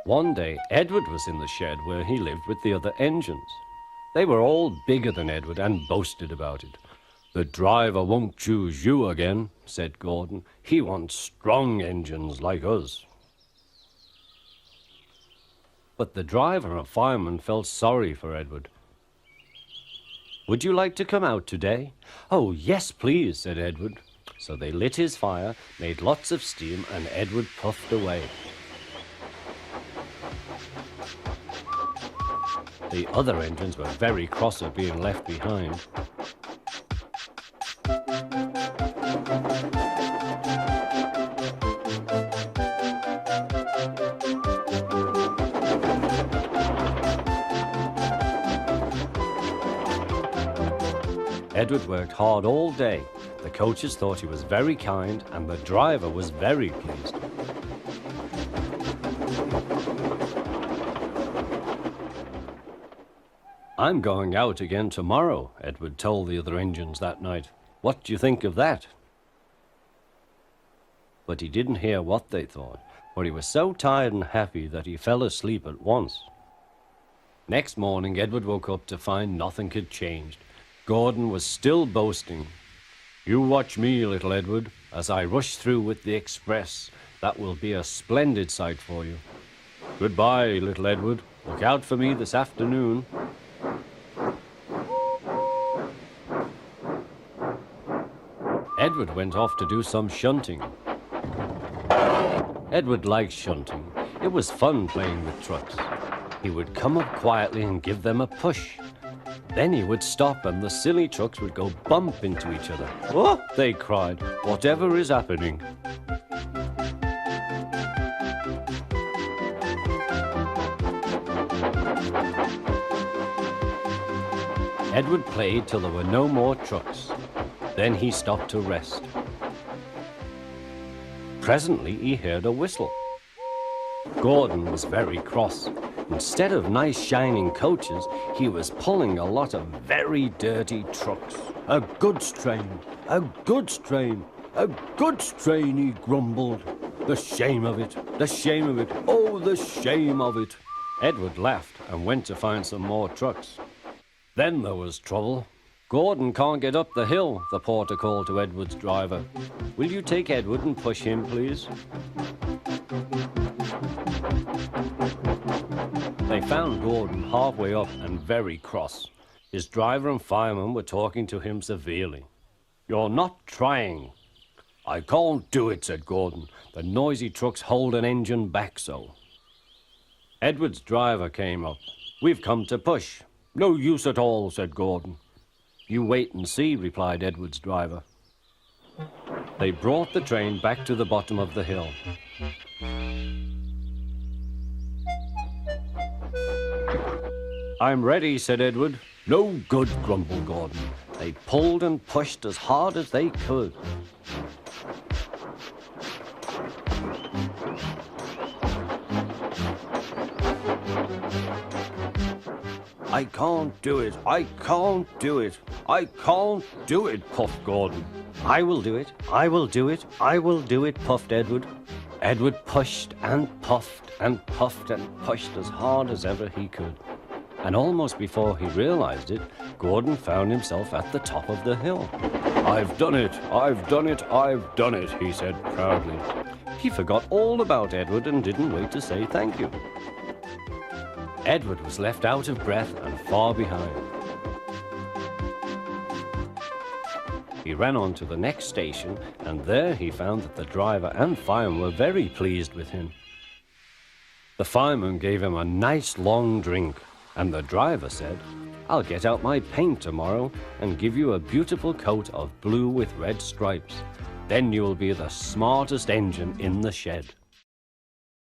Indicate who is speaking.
Speaker 1: One day, Edward was in the shed where he lived with the other engines. They were all bigger than Edward and boasted about it. "The driver won't choose you again," said Gordon. "He wants strong engines like us." But the driver and fireman felt sorry for Edward. "Would you like to come out today?" "Oh, yes, please," said Edward. So they lit his fire, made lots of steam, and Edward puffed away. The other engines were very cross at being left behind. Edward worked hard all day. The coaches thought he was very kind, and the driver was very pleased. "I'm going out again tomorrow," Edward told the other engines that night. "What do you think of that?" But he didn't hear what they thought, for he was so tired and happy that he fell asleep at once. Next morning, Edward woke up to find nothing had changed. Gordon was still boasting. "You watch me, little Edward, as I rush through with the express. That will be a splendid sight for you. Goodbye, little Edward. Look out for me this afternoon." Edward went off to do some shunting. Edward liked shunting. It was fun playing with trucks. He would come up quietly and give them a push. Then he would stop and the silly trucks would go bump into each other. "Oh!" they cried. "Whatever is happening?" Edward played till there were no more trucks. Then he stopped to rest. Presently he heard a whistle. Gordon was very cross. Instead of nice shining coaches, he was pulling a lot of very dirty trucks. "A goods train, a goods train, a goods train," he grumbled. "The shame of it, the shame of it, oh, the shame of it." Edward laughed and went to find some more trucks. Then there was trouble. "Gordon can't get up the hill," the porter called to Edward's driver. "Will you take Edward and push him, please?" They found Gordon halfway up and very cross. His driver and fireman were talking to him severely. "You're not trying." "I can't do it," said Gordon. "The noisy trucks hold an engine back so." Edward's driver came up. "We've come to push." "No use at all," said Gordon. "You wait and see," replied Edward's driver. They brought the train back to the bottom of the hill. "I'm ready," said Edward. "No good," grumbled Gordon. They pulled and pushed as hard as they could. "I can't do it, I can't do it, I can't do it," puffed Gordon. "I will do it, I will do it, I will do it," puffed Edward. Edward pushed and puffed and puffed and pushed as hard as ever he could. And almost before he realized it, Gordon found himself at the top of the hill. "I've done it, I've done it, I've done it," he said proudly. He forgot all about Edward and didn't wait to say thank you. Edward was left out of breath and far behind. He ran on to the next station, and there he found that the driver and fireman were very pleased with him. The fireman gave him a nice long drink, and the driver said, "I'll get out my paint tomorrow and give you a beautiful coat of blue with red stripes. Then you will be the smartest engine in the shed."